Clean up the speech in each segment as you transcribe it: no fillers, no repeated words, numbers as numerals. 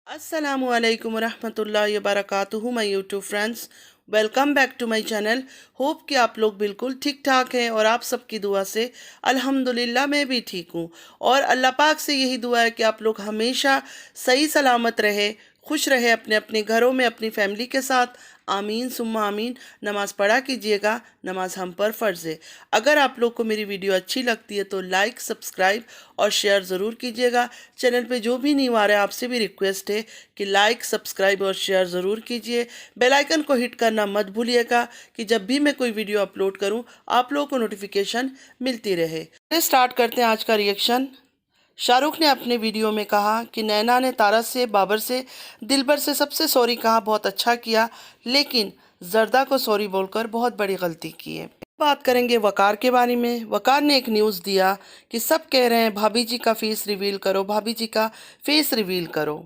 अस्सलामु अलैकुम रहमतुल्लाहि व बरकातुहू my YouTube friends. Welcome back to my channel. Hope कि आप लोग बिल्कुल ठीक ठाक हैं और आप सबकी दुआ से अल्हम्दुलिल्लाह मैं भी ठीक हूँ। और अल्लाह पाक से यही दुआ है कि आप लोग हमेशा सही सलामत रहे, खुश रहे अपने अपने घरों में अपनी फैमिली के साथ। आमीन सुम्मा आमीन। नमाज़ पढ़ा कीजिएगा, नमाज हम पर फ़र्ज़ है। अगर आप लोग को मेरी वीडियो अच्छी लगती है तो लाइक, सब्सक्राइब और शेयर ज़रूर कीजिएगा। चैनल पे जो भी न्यू आ रहा है आपसे भी रिक्वेस्ट है कि लाइक, सब्सक्राइब और शेयर ज़रूर कीजिए। बेल आइकन को हिट करना मत भूलिएगा कि जब भी मैं कोई वीडियो अपलोड करूं आप लोगों को नोटिफिकेशन मिलती रहे। स्टार्ट करते हैं आज का रिएक्शन। शाहरुख ने अपने वीडियो में कहा कि नैना ने तारा से, बाबर से, दिलबर से सबसे सॉरी कहा, बहुत अच्छा किया, लेकिन जर्दा को सॉरी बोलकर बहुत बड़ी गलती की है। बात करेंगे वकार के बारे में। वकार ने एक न्यूज़ दिया कि सब कह रहे हैं भाभी जी का फेस रिवील करो, भाभी जी का फेस रिवील करो।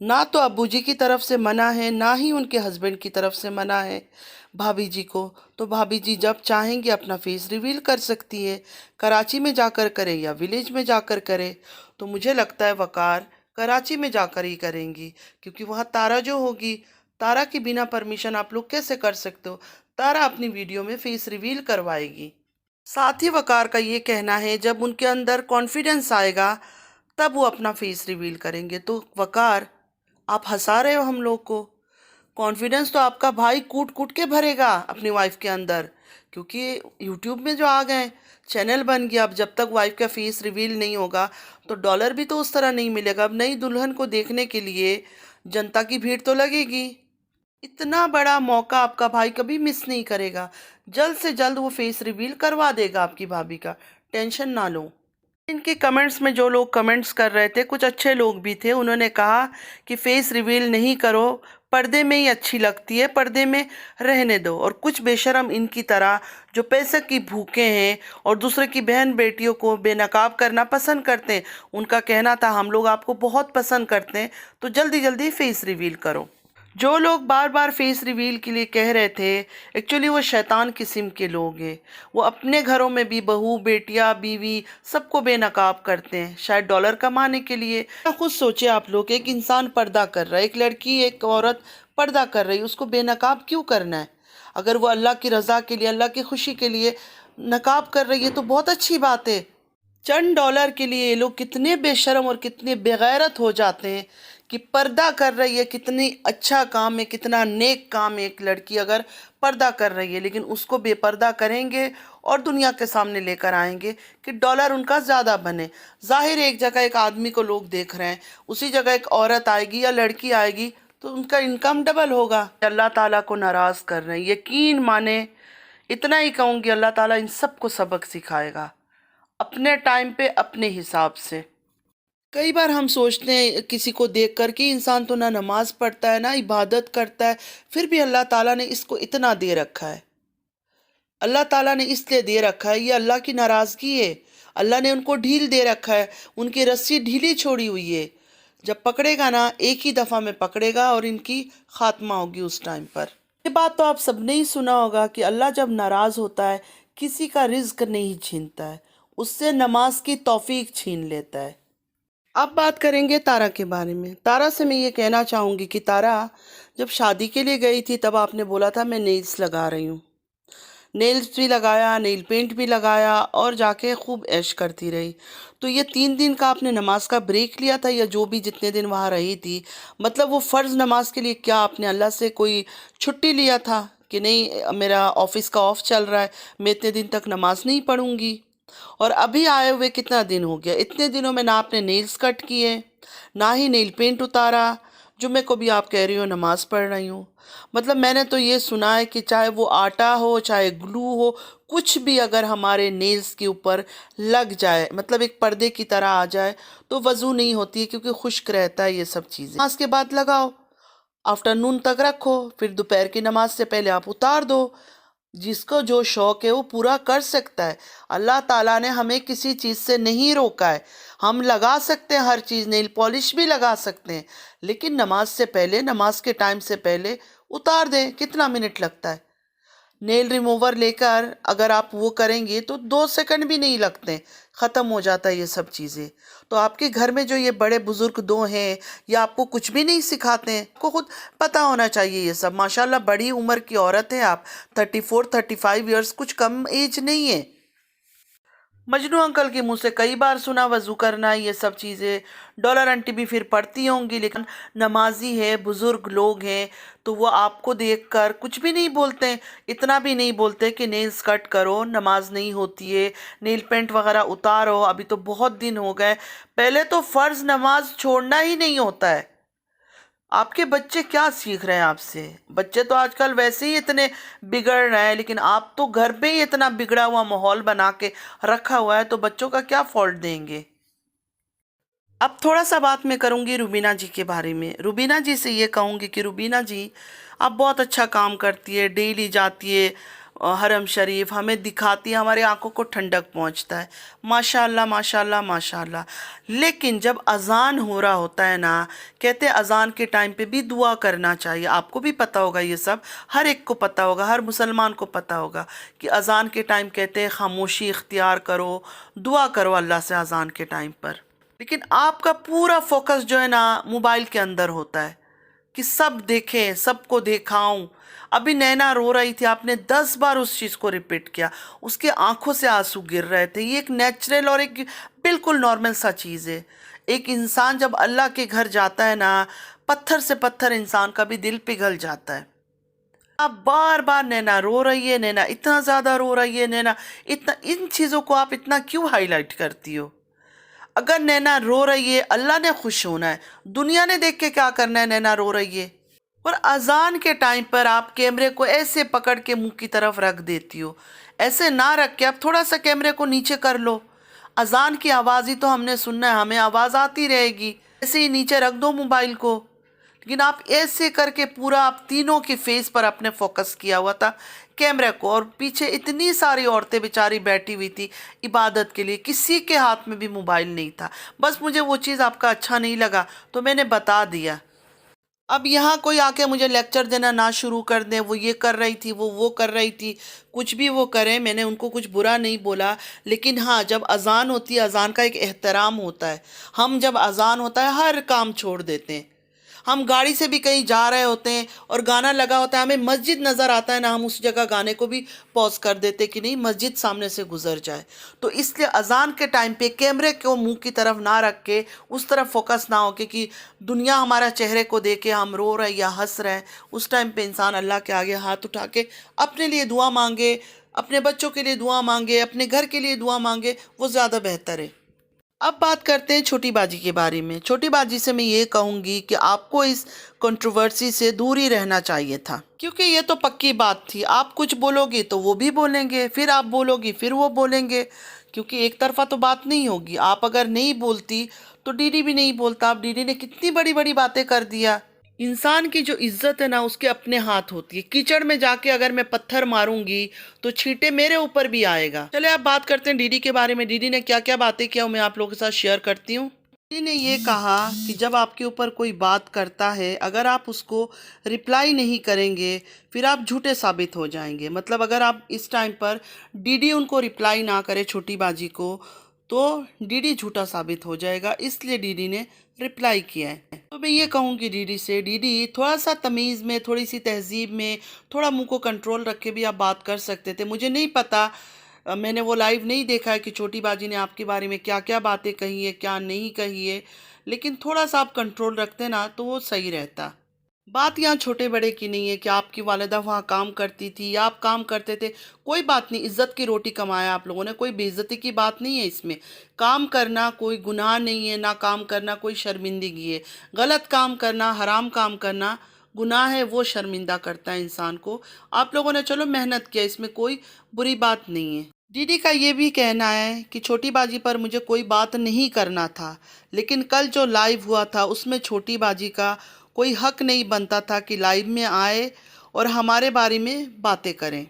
ना तो अब्बू जी की तरफ से मना है, ना ही उनके हस्बैंड की तरफ से मना है भाभी जी को। तो भाभी जी जब चाहेंगी अपना फेस रिवील कर सकती है, कराची में जाकर करे या विलेज में जाकर करे। तो मुझे लगता है वकार कराची में जाकर ही करेंगी, क्योंकि वहाँ तारा जो होगी, तारा की बिना परमिशन आप लोग कैसे कर सकते हो। तारा अपनी वीडियो में फेस रिवील करवाएगी। साथ ही वकार का ये कहना है जब उनके अंदर कॉन्फिडेंस आएगा तब वो अपना फेस रिवील करेंगे। तो वकार, आप हंसा रहे हो हम लोग को। कॉन्फिडेंस तो आपका भाई कूट कूट के भरेगा अपनी वाइफ के अंदर, क्योंकि यूट्यूब में जो आ गए, चैनल बन गया। अब जब तक वाइफ का फेस रिवील नहीं होगा तो डॉलर भी तो उस तरह नहीं मिलेगा। अब नई दुल्हन को देखने के लिए जनता की भीड़ तो लगेगी। इतना बड़ा मौका आपका भाई कभी मिस नहीं करेगा। जल्द से जल्द वो फेस रिवील करवा देगा आपकी भाभी का, टेंशन ना लो। इनके कमेंट्स में जो लोग कमेंट्स कर रहे थे, कुछ अच्छे लोग भी थे, उन्होंने कहा कि फेस रिवील नहीं करो, पर्दे में ही अच्छी लगती है, पर्दे में रहने दो। और कुछ बेशरम इनकी तरह जो पैसे की भूखे हैं और दूसरे की बहन बेटियों को बेनकाब करना पसंद करते हैं, उनका कहना था हम लोग आपको बहुत पसंद करते हैं तो जल्दी जल्दी फेस रिवील करो। जो लोग बार बार फेस रिवील के लिए कह रहे थे, एक्चुअली वो शैतान किस्म के लोग हैं। वो अपने घरों में भी बहू, बेटियां, बीवी सबको बेनकाब करते हैं, शायद डॉलर कमाने के लिए। खुद सोचे आप लोग, एक इंसान पर्दा कर रहा है, एक लड़की, एक औरत पर्दा कर रही है, उसको बेनकाब क्यों करना है? अगर वो अल्लाह की रज़ा के लिए, अल्लाह की खुशी के लिए नकाब कर रही है तो बहुत अच्छी बात है। चंद डॉलर के लिए ये लोग कितने बेशर्म और कितने बेगैरत हो जाते हैं कि पर्दा कर रही है। कितनी अच्छा काम है, कितना नेक काम है एक लड़की अगर पर्दा कर रही है, लेकिन उसको बेपर्दा करेंगे और दुनिया के सामने लेकर आएंगे कि डॉलर उनका ज़्यादा बने। जाहिर है, एक जगह एक आदमी को लोग देख रहे हैं, उसी जगह एक औरत आएगी या लड़की आएगी तो उनका इनकम डबल होगा। अल्लाह ताला को नाराज़ कर रहे हैं, यकीन माने। इतना ही कहूँगी, अल्लाह ताला इन सबको सबक सिखाएगा अपने टाइम पे, अपने हिसाब से। कई बार हम सोचते हैं किसी को देख कर कि इंसान तो ना नमाज पढ़ता है ना इबादत करता है, फिर भी अल्लाह ताला ने इसको इतना दे रखा है। अल्लाह ताला ने इसलिए दे रखा है, ये अल्लाह की नाराज़गी है। अल्लाह ने उनको ढील दे रखा है, उनकी रस्सी ढीली छोड़ी हुई है। जब पकड़ेगा ना, एक ही दफ़ा में पकड़ेगा और इनकी खात्मा होगी उस टाइम पर। ये बात तो आप सबने ही सुना होगा कि अल्लाह जब नाराज़ होता है किसी का रिज्क नहीं छीनता है, उससे नमाज की तौफीक छीन लेता है। अब बात करेंगे तारा के बारे में। तारा से मैं ये कहना चाहूँगी कि तारा, जब शादी के लिए गई थी तब आपने बोला था मैं नेल्स लगा रही हूँ। नेल्स भी लगाया, नेल पेंट भी लगाया और जाके खूब ऐश करती रही। तो ये 3 दिन का आपने नमाज का ब्रेक लिया था, या जो भी जितने दिन वहाँ रही थी, मतलब वो फ़र्ज़ नमाज के लिए क्या आपने अल्लाह से कोई छुट्टी लिया था कि नहीं मेरा ऑफिस का ऑफ चल रहा है, मैं इतने दिन तक नमाज नहीं पढ़ूंगी? और अभी आए हुए कितना दिन हो गया, इतने दिनों में ना आपने नेल्स कट किए, ना ही नेल पेंट उतारा। जुम्मे को भी आप कह रही हो नमाज पढ़ रही हूँ। मतलब मैंने तो ये सुना है कि चाहे वो आटा हो, चाहे ग्लू हो, कुछ भी अगर हमारे नेल्स के ऊपर लग जाए, मतलब एक पर्दे की तरह आ जाए, तो वज़ू नहीं होती है, क्योंकि खुश्क रहता है ये सब चीज़ें। नमाज के बाद लगाओ, आफ्टरनून तक रखो, फिर दोपहर की नमाज से पहले आप उतार दो। जिसको जो शौक़ है वो पूरा कर सकता है। अल्लाह ताला ने हमें किसी चीज़ से नहीं रोका है। हम लगा सकते हैं हर चीज़, नेल पॉलिश भी लगा सकते हैं, लेकिन नमाज से पहले, नमाज के टाइम से पहले उतार दें। कितना मिनट लगता है? नेल रिमूवर लेकर अगर आप वो करेंगे तो 2 सेकंड भी नहीं लगते, ख़त्म हो जाता है ये सब चीज़ें। तो आपके घर में जो ये बड़े बुजुर्ग दो हैं, या आपको कुछ भी नहीं सिखाते हैं, आपको खुद पता होना चाहिए ये सब। माशाल्लाह बड़ी उम्र की औरत है आप, 34-35 ईयर्स, कुछ कम एज नहीं है। मजनू अंकल के मुंह से कई बार सुना वजू करना, ये सब चीज़ें। डॉलर आंटी भी फिर पढ़ती होंगी, लेकिन नमाजी है, बुजुर्ग लोग हैं, तो वो आपको देखकर कुछ भी नहीं बोलते हैं। इतना भी नहीं बोलते कि नेल्स कट करो, नमाज नहीं होती है, नेल पेंट वगैरह उतारो, अभी तो बहुत दिन हो गए। पहले तो फ़र्ज नमाज छोड़ना ही नहीं होता है। आपके बच्चे क्या सीख रहे हैं आपसे? बच्चे तो आजकल वैसे ही इतने बिगड़ रहे हैं, लेकिन आप तो घर पे ही इतना बिगड़ा हुआ माहौल बना के रखा हुआ है, तो बच्चों का क्या फॉल्ट देंगे? अब थोड़ा सा बात मैं करूंगी रुबीना जी के बारे में। रुबीना जी से ये कहूंगी कि रुबीना जी, आप बहुत अच्छा काम करती है, डेली जाती है हरम शरीफ, हमें दिखाती है, हमारे आंखों को ठंडक पहुंचता है। माशाल्लाह माशाल्लाह माशाल्लाह। लेकिन जब अजान हो रहा होता है ना, कहते हैं अजान के टाइम पे भी दुआ करना चाहिए। आपको भी पता होगा ये सब, हर एक को पता होगा, हर मुसलमान को पता होगा कि अजान के टाइम कहते हैं खामोशी इख्तियार करो, दुआ करो अल्लाह से अजान के टाइम पर। लेकिन आपका पूरा फोकस जो है ना मोबाइल के अंदर होता है कि सब देखें, सबको दिखाऊं। अभी नैना रो रही थी, आपने 10 बार उस चीज़ को रिपीट किया, उसके आंखों से आंसू गिर रहे थे। ये एक नेचुरल और एक बिल्कुल नॉर्मल सा चीज़ है। एक इंसान जब अल्लाह के घर जाता है ना, पत्थर से पत्थर इंसान का भी दिल पिघल जाता है। आप बार बार नैना रो रही है, नैना इतना ज़्यादा रो रही है, नैना इतना, इन चीज़ों को आप इतना क्यों हाईलाइट करती हो? अगर नैना रो रही है, अल्लाह ने खुश होना है, दुनिया ने देख के क्या करना है? नैना रो रही है। और अजान के टाइम पर आप कैमरे को ऐसे पकड़ के मुंह की तरफ रख देती हो। ऐसे ना रख के आप थोड़ा सा कैमरे को नीचे कर लो। अजान की आवाज़ ही तो हमने सुनना है, हमें आवाज़ आती रहेगी। ऐसे ही नीचे रख दो मोबाइल को। लेकिन आप ऐसे करके पूरा आप तीनों के फेस पर अपने फोकस किया हुआ था कैमरे को, और पीछे इतनी सारी औरतें बेचारी बैठी हुई थी इबादत के लिए, किसी के हाथ में भी मोबाइल नहीं था। बस मुझे वो चीज़ आपका अच्छा नहीं लगा तो मैंने बता दिया। अब यहाँ कोई आके मुझे लेक्चर देना ना शुरू कर दे, वो ये कर रही थी, वो कर रही थी, कुछ भी वो करें, मैंने उनको कुछ बुरा नहीं बोला। लेकिन हाँ, जब अजान होती है, अजान का एक एहतराम होता है। हम जब अजान होता है हर काम छोड़ देते हैं। हम गाड़ी से भी कहीं जा रहे होते हैं और गाना लगा होता है, हमें मस्जिद नज़र आता है ना, हम उस जगह गाने को भी पॉज कर देते कि नहीं मस्जिद सामने से गुजर जाए। तो इसलिए अजान के टाइम पे कैमरे को मुंह की तरफ ना रख के उस तरफ फोकस ना हो कि दुनिया हमारा चेहरे को देखे हम रो रहे या हंस रहे हैं। उस टाइम पे इंसान अल्लाह के आगे हाथ उठा के अपने लिए दुआ मांगे, अपने बच्चों के लिए दुआ मांगे, अपने घर के लिए दुआ मांगे, वो ज़्यादा बेहतर है। अब बात करते हैं छोटी बाजी के बारे में। छोटी बाजी से मैं ये कहूँगी कि आपको इस कंट्रोवर्सी से दूर ही रहना चाहिए था, क्योंकि ये तो पक्की बात थी, आप कुछ बोलोगी तो वो भी बोलेंगे, फिर आप बोलोगी फिर वो बोलेंगे, क्योंकि एक तरफा तो बात नहीं होगी। आप अगर नहीं बोलती तो डीडी भी नहीं बोलता। अब डीडी ने कितनी बड़ी बड़ी बातें कर दिया। इंसान की जो इज्जत है ना, उसके अपने हाथ होती है। कीचड़ में जाके अगर मैं पत्थर मारूंगी तो छींटे मेरे ऊपर भी आएगा। चले अब बात करते हैं डीडी के बारे में। डीडी ने क्या क्या बातें किया मैं आप लोगों के साथ शेयर करती हूँ। डीडी ने ये कहा कि जब आपके ऊपर कोई बात करता है, अगर आप उसको रिप्लाई नहीं करेंगे, फिर आप झूठे साबित हो जाएंगे। मतलब अगर आप इस टाइम पर डीडी उनको रिप्लाई ना करे, छोटी बाजी को, तो डीडी झूठा साबित हो जाएगा, इसलिए डीडी ने रिप्लाई किया है। तो मैं ये कहूँगी डीडी से, डीडी थोड़ा सा तमीज़ में, थोड़ी सी तहजीब में, थोड़ा मुंह को कंट्रोल रख के भी आप बात कर सकते थे। मुझे नहीं पता, मैंने वो लाइव नहीं देखा है कि छोटी बाजी ने आपके बारे में क्या क्या बातें कही है, क्या नहीं कही है, लेकिन थोड़ा सा आप कंट्रोल रखते ना तो वो सही रहता। बात यहाँ छोटे बड़े की नहीं है कि आपकी वालिदा वहाँ काम करती थी या आप काम करते थे, कोई बात नहीं, इज्जत की रोटी कमाया आप लोगों ने, कोई बेइज्जती की बात नहीं है इसमें। काम करना कोई गुनाह नहीं है, ना काम करना कोई शर्मिंदगी है। गलत काम करना, हराम काम करना गुनाह है, वो शर्मिंदा करता है इंसान को। आप लोगों ने चलो मेहनत किया, इसमें कोई बुरी बात नहीं है। दीदी का ये भी कहना है कि छोटी बाजी पर मुझे कोई बात नहीं करना था, लेकिन कल जो लाइव हुआ था उसमें छोटी बाजी का कोई हक नहीं बनता था कि लाइव में आए और हमारे बारे में बातें करें।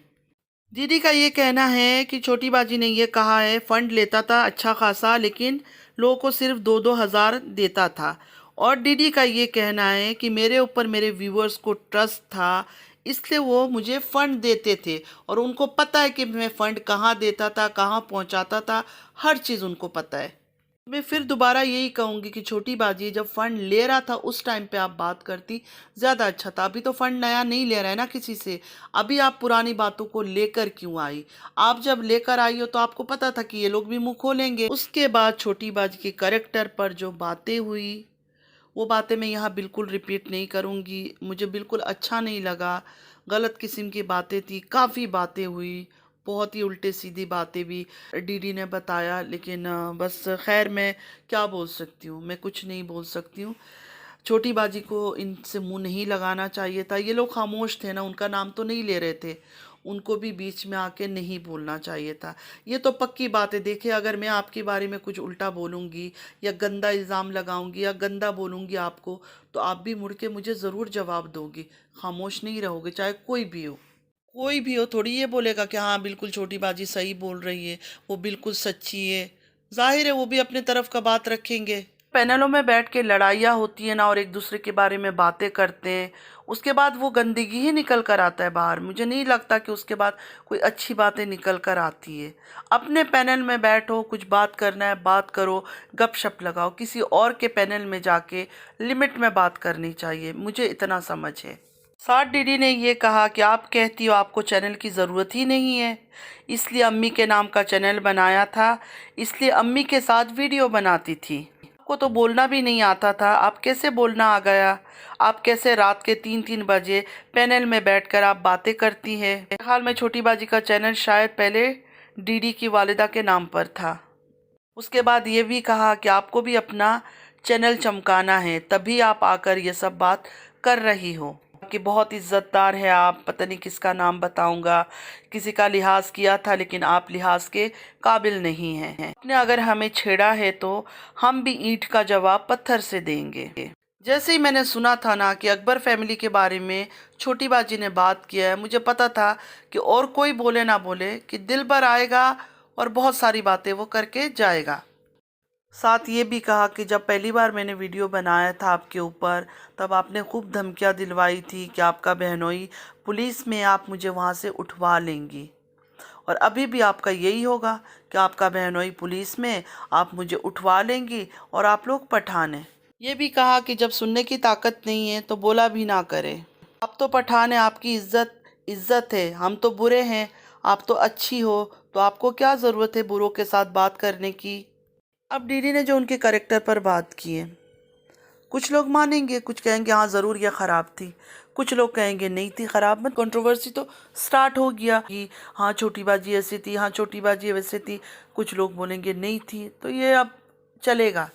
दीदी का ये कहना है कि छोटी बाजी ने ये कहा है, फंड लेता था अच्छा खासा, लेकिन लोगों को सिर्फ 2-2 हज़ार देता था। और दीदी का ये कहना है कि मेरे ऊपर मेरे व्यूअर्स को ट्रस्ट था, اس لیے وہ مجھے فنڈ دیتے تھے، اور ان کو پتہ ہے کہ میں فنڈ کہاں دیتا تھا، کہاں پہنچاتا تھا، ہر چیز ان کو پتہ ہے۔ میں پھر دوبارہ یہی کہوں گی کہ چھوٹی باجی جب فنڈ لے رہا تھا اس ٹائم پہ آپ بات کرتی زیادہ اچھا تھا۔ ابھی تو فنڈ نیا نہیں لے رہا ہے نا کسی سے، ابھی آپ پرانی باتوں کو لے کر کیوں آئی؟ آپ جب لے کر آئی ہو تو آپ کو پتا تھا کہ یہ لوگ بھی منہ کھولیں گے۔ اس کے بعد چھوٹی باجی کے کریکٹر پر جو باتیں ہوئی وہ باتیں میں یہاں بالکل ریپیٹ نہیں کروں گی، مجھے بالکل اچھا نہیں لگا، غلط قسم کی باتیں تھی، کافی باتیں ہوئی، بہت ہی الٹے سیدھی باتیں بھی ڈی ڈی نے بتایا، لیکن بس خیر میں کیا بول سکتی ہوں، میں کچھ نہیں بول سکتی ہوں۔ چھوٹی باجی کو ان سے منہ نہیں لگانا چاہیے تھا، یہ لوگ خاموش تھے نا، ان کا نام تو نہیں لے رہے تھے، ان کو بھی بیچ میں آ کے نہیں بولنا چاہیے تھا۔ یہ تو پکی بات ہے، دیکھیں اگر میں آپ کے بارے میں کچھ الٹا بولوں گی یا گندا الزام لگاؤں گی یا گندا بولوں گی آپ کو، تو آپ بھی مڑ کے مجھے ضرور جواب دو گی، خاموش نہیں رہو گے، چاہے کوئی بھی ہو۔ کوئی بھی ہو تھوڑی یہ بولے گا کہ ہاں بالکل چھوٹی باجی صحیح بول رہی ہے، وہ بالکل سچی ہے۔ ظاہر ہے وہ بھی اپنے طرف کا بات رکھیں گے۔ پینلوں میں بیٹھ کے لڑائیاں ہوتی ہیں نا، اور ایک دوسرے کے بارے میں باتیں کرتے ہیں، اس کے بعد وہ گندگی ہی نکل کر آتا ہے باہر۔ مجھے نہیں لگتا کہ اس کے بعد کوئی اچھی باتیں نکل کر آتی ہے۔ اپنے پینل میں بیٹھو، کچھ بات کرنا ہے بات کرو، گپ شپ لگاؤ، کسی اور کے پینل میں جا کے لمٹ میں بات کرنی چاہیے، مجھے اتنا سمجھ ہے۔ ساتھ ڈی ڈی نے یہ کہا کہ آپ کہتی ہو آپ کو چینل کی ضرورت ہی نہیں ہے، اس لیے امی کے نام کا چینل بنایا تھا، اس لیے امی کے ساتھ ویڈیو بناتی تھی۔ آپ کو تو بولنا بھی نہیں آتا تھا، آپ کیسے بولنا آ گیا؟ آپ کیسے رات کے 3 بجے پینل میں بیٹھ کر آپ باتیں کرتی ہیں؟ میرے خیال میں چھوٹی باجی کا چینل شاید پہلے ڈی ڈی کی والدہ کے نام پر تھا۔ اس کے بعد یہ بھی کہا کہ آپ کو بھی اپنا چینل چمکانا ہے، تبھی آپ آ کر یہ سب بات کر رہی ہو کہ بہت عزت دار ہے آپ، پتہ نہیں کس کا نام بتاؤں گا، کسی کا لحاظ کیا تھا لیکن آپ لحاظ کے قابل نہیں ہیں۔ آپ نے اگر ہمیں چھیڑا ہے تو ہم بھی اینٹ کا جواب پتھر سے دیں گے۔ جیسے ہی میں نے سنا تھا نا کہ اکبر فیملی کے بارے میں چھوٹی باجی نے بات کیا ہے، مجھے پتا تھا کہ اور کوئی بولے نہ بولے کہ دل پر آئے گا اور بہت ساری باتیں وہ کر کے جائے گا۔ ساتھ یہ بھی کہا کہ جب پہلی بار میں نے ویڈیو بنایا تھا آپ کے اوپر، تب آپ نے خوب دھمکیاں دلوائی تھی کہ آپ کا بہنوئی پولیس میں، آپ مجھے وہاں سے اٹھوا لیں گی، اور ابھی بھی آپ کا یہی ہوگا کہ آپ کا بہنوئی پولیس میں، آپ مجھے اٹھوا لیں گی اور آپ لوگ پٹھان ہیں۔ یہ بھی کہا کہ جب سننے کی طاقت نہیں ہے تو بولا بھی نہ کرے، آپ تو پٹھان ہیں، آپ کی عزت ہے، ہم تو برے ہیں، آپ تو اچھی ہو، تو آپ کو کیا ضرورت ہے بروں کے ساتھ بات کرنے کی؟ اب ڈی ڈی نے جو ان کے کریکٹر پر بات کی ہے، کچھ لوگ مانیں گے، کچھ کہیں گے ہاں ضرور یہ خراب تھی، کچھ لوگ کہیں گے نہیں تھی خراب، مت کنٹروورسی تو سٹارٹ ہو گیا کہ ہاں چھوٹی باجی ایسی تھی، ہاں چھوٹی باجی ویسے تھی، کچھ لوگ بولیں گے نہیں تھی، تو یہ اب چلے گا۔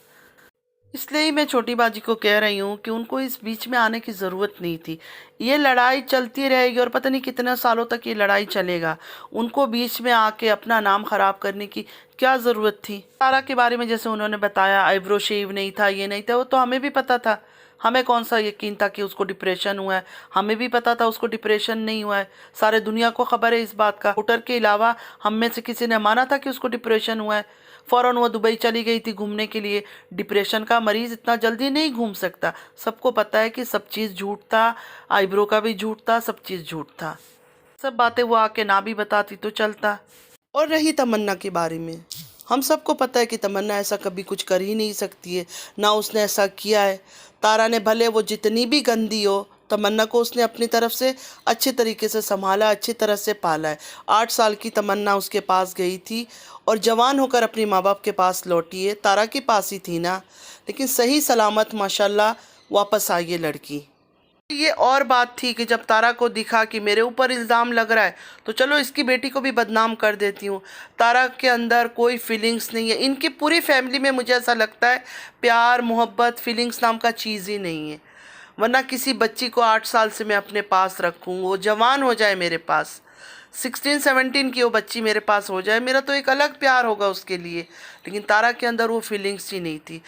اس لیے ہی میں چھوٹی باجی کو کہہ رہی ہوں کہ ان کو اس بیچ میں آنے کی ضرورت نہیں تھی، یہ لڑائی چلتی رہے گی اور پتہ نہیں کتنے سالوں تک یہ لڑائی چلے گا، ان کو بیچ میں آ کے اپنا نام خراب کرنے کی کیا ضرورت تھی؟ تارا کے بارے میں جیسے انہوں نے بتایا آئی برو شیو نہیں تھا، یہ نہیں تھا، وہ تو ہمیں بھی پتا تھا، ہمیں کون سا یقین تھا کہ اس کو ڈپریشن ہوا ہے؟ ہمیں بھی پتا تھا اس کو ڈپریشن نہیں ہوا ہے، سارے دنیا کو خبر ہے اس بات کا، ووٹر کے علاوہ ہم میں سے کسی نے مانا تھا کہ اس کو ڈپریشن ہوا ہے؟ فوراً وہ دبئی چلی گئی تھی گھومنے کے لیے، ڈپریشن کا مریض اتنا جلدی نہیں گھوم سکتا، سب کو پتا ہے کہ سب چیز جھوٹ تھا، آئی برو کا بھی جھوٹ تھا، سب چیز جھوٹ تھا، سب باتیں وہ آ کے نہ بھی بتاتی تو چلتا۔ اور رہی تمنا کے بارے میں، ہم سب کو پتہ ہے کہ تمنا ایسا کبھی کچھ کر ہی نہیں سکتی ہے، نہ اس نے ایسا کیا ہے۔ تارا نے بھلے وہ جتنی بھی گندی ہو، تمنا کو اس نے اپنی طرف سے اچھے طریقے سے سنبھالا، اچھی طرح سے پالا ہے۔ 8 سال کی تمنا اس کے پاس گئی تھی اور جوان ہو کر اپنی ماں باپ کے پاس لوٹی ہے، تارا کے پاس ہی تھی نا، لیکن صحیح سلامت ماشاءاللہ واپس آئی ہے لڑکی۔ یہ اور بات تھی کہ جب تارا کو دکھا کہ میرے اوپر الزام لگ رہا ہے تو چلو اس کی بیٹی کو بھی بدنام کر دیتی ہوں، تارا کے اندر کوئی فیلنگز نہیں ہے، ان کی پوری فیملی میں مجھے ایسا لگتا ہے پیار محبت فیلنگز نام کا چیز ہی نہیں ہے، ورنہ کسی بچی کو 8 سال سے میں اپنے پاس رکھوں، وہ جوان ہو جائے میرے پاس، 16-17 کی وہ بچی میرے پاس ہو جائے، میرا تو ایک الگ پیار ہوگا اس کے لیے، لیکن تارا کے اندر وہ فیلنگز ہی نہیں تھی۔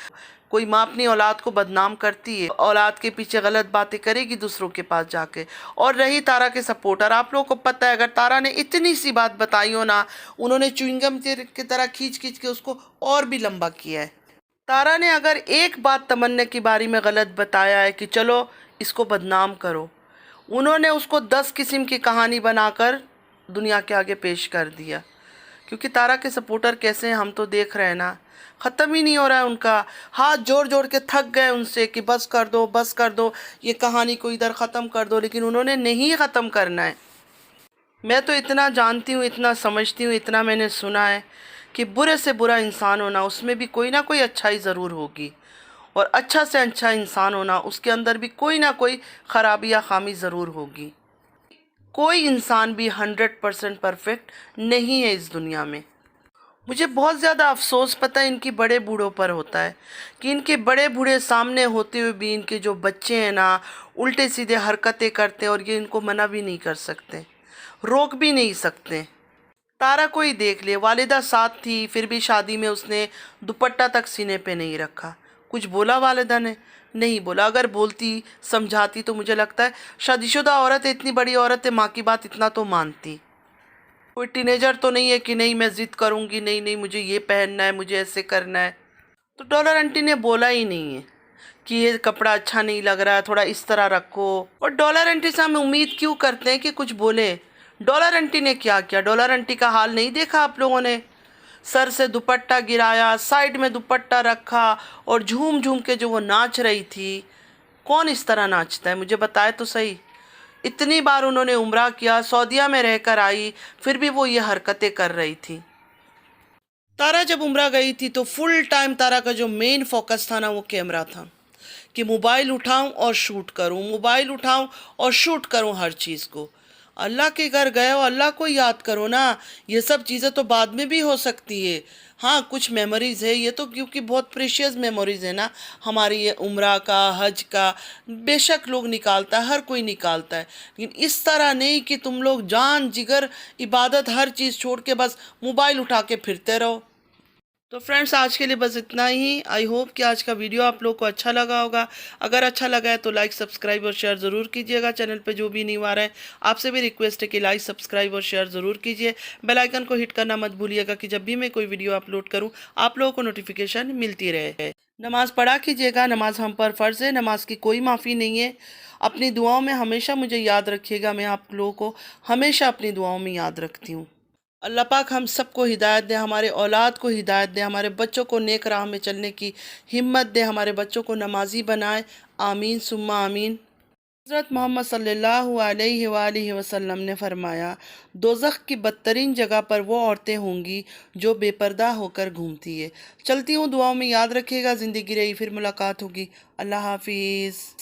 کوئی ماں اپنی اولاد کو بدنام کرتی ہے، اولاد کے پیچھے غلط باتیں کرے گی دوسروں کے پاس جا کے۔ اور رہی تارا کے سپورٹر، آپ لوگوں کو پتہ ہے اگر تارا نے اتنی سی بات بتائی ہو نا، انہوں نے چوئنگم کی طرح کھینچ کے اس کو اور بھی لمبا کیا ہے۔ تارا نے اگر ایک بات تمنا کے بارے میں غلط بتایا ہے کہ چلو اس کو بدنام کرو، انہوں نے اس کو 10 قسم کی کہانی بنا کر دنیا کے آگے پیش کر دیا، کیونکہ تارا کے سپورٹر کیسے ہیں ہم تو دیکھ رہے ہیں نا، ختم ہی نہیں ہو رہا ہے ان کا، ہاتھ جوڑ جوڑ کے تھک گئے ان سے کہ بس کر دو بس کر دو، یہ کہانی کو ادھر ختم کر دو، لیکن انہوں نے نہیں ختم کرنا ہے۔ میں تو اتنا جانتی ہوں، اتنا سمجھتی ہوں، اتنا میں نے سنا ہے کہ برے سے برا انسان ہونا اس میں بھی کوئی نہ کوئی اچھائی ضرور ہوگی، اور اچھا سے اچھا انسان ہونا اس کے اندر بھی کوئی نہ کوئی خرابی یا خامی ضرور ہوگی۔ کوئی انسان بھی 100% پرفیکٹ نہیں ہے اس دنیا میں۔ مجھے بہت زیادہ افسوس پتہ ہے ان کی بڑے بوڑھوں پر ہوتا ہے کہ ان کے بڑے بوڑھے سامنے ہوتے ہوئے بھی ان کے جو بچے ہیں نا الٹے سیدھے حرکتیں کرتے ہیں، اور یہ ان کو منع بھی نہیں کر سکتے، روک بھی نہیں سکتے۔ تارا کو ہی دیکھ لے، والدہ ساتھ تھی پھر بھی شادی میں اس نے دوپٹہ تک سینے پہ نہیں رکھا۔ کچھ بولا والدہ نے؟ نہیں بولا۔ اگر بولتی سمجھاتی تو مجھے لگتا ہے شادی شدہ عورت ہے، اتنی بڑی عورت ہے، ماں کی بات اتنا تو مانتی۔ کوئی ٹینیجر تو نہیں ہے کہ نہیں میں ضد کروں گی، نہیں نہیں مجھے یہ پہننا ہے، مجھے ایسے کرنا ہے۔ تو ڈالر آنٹی نے بولا ہی نہیں ہے کہ یہ کپڑا اچھا نہیں لگ رہا ہے، تھوڑا اس طرح رکھو۔ اور ڈالر آنٹی سے ہم امید کیوں کرتے ہیں کہ کچھ بولے؟ ڈالر آنٹی نے کیا کیا؟ ڈالر آنٹی کا حال نہیں دیکھا آپ لوگوں نے؟ سر سے دوپٹہ گرایا، سائیڈ میں دوپٹہ رکھا، اور جھوم جھوم کے جو وہ ناچ رہی تھی۔ کون اس طرح ناچتا ہے؟ مجھے بتائے تو صحیح۔ اتنی بار انہوں نے عمرہ کیا، سعودیہ میں رہ کر آئی، پھر بھی وہ یہ حرکتیں کر رہی تھی۔ تارا جب عمرہ گئی تھی تو فل ٹائم تارا کا جو مین فوکس تھا نا وہ کیمرہ تھا، کہ موبائل اٹھاؤں اور شوٹ کروں، موبائل اٹھاؤں اور شوٹ کروں ہر چیز کو۔ اللہ کے گھر گئے ہو، اللہ کو یاد کرو نا، یہ سب چیزیں تو بعد میں بھی ہو سکتی ہے۔ ہاں کچھ میموریز ہے یہ تو، کیونکہ بہت پریشیس میموریز ہے نا ہماری، یہ عمرہ کا، حج کا، بے شک لوگ نکالتا ہے، ہر کوئی نکالتا ہے، لیکن اس طرح نہیں کہ تم لوگ جان جگر عبادت ہر چیز چھوڑ کے بس موبائل اٹھا کے پھرتے رہو۔ تو فرینڈس آج کے لیے بس اتنا ہی۔ آئی ہوپ کہ آج کا ویڈیو آپ لوگ کو اچھا لگا ہوگا۔ اگر اچھا لگا ہے تو لائک سبسکرائب اور شیئر ضرور کیجیے گا۔ چینل پہ جو بھی نیو آ رہا ہے آپ سے بھی ریکویسٹ ہے کہ لائک سبسکرائب اور شیئر ضرور کیجیے، بیل آئیکن کو ہٹ کرنا مت بھولیے گا کہ جب بھی میں کوئی ویڈیو اپلوڈ کروں آپ لوگوں کو نوٹیفیکیشن ملتی رہے۔ نماز پڑھا کیجیے گا، نماز ہم پر فرض ہے، نماز کی کوئی معافی نہیں ہے۔ اپنی دعاؤں میں ہمیشہ مجھے یاد رکھیے گا، میں آپ لوگوں کو ہمیشہ اپنی دعاؤں میں یاد رکھتی ہوں۔ اللہ پاک ہم سب کو ہدایت دے، ہمارے اولاد کو ہدایت دے، ہمارے بچوں کو نیک راہ میں چلنے کی ہمت دے، ہمارے بچوں کو نمازی بنائے، آمین ثم آمین۔ حضرت محمد صلی اللہ علیہ وآلہ وسلم نے فرمایا، دوزخ کی بدترین جگہ پر وہ عورتیں ہوں گی جو بے پردہ ہو کر گھومتی ہے۔ چلتی ہوں، دعاؤں میں یاد رکھیے گا، زندگی رہی پھر ملاقات ہوگی۔ اللہ حافظ۔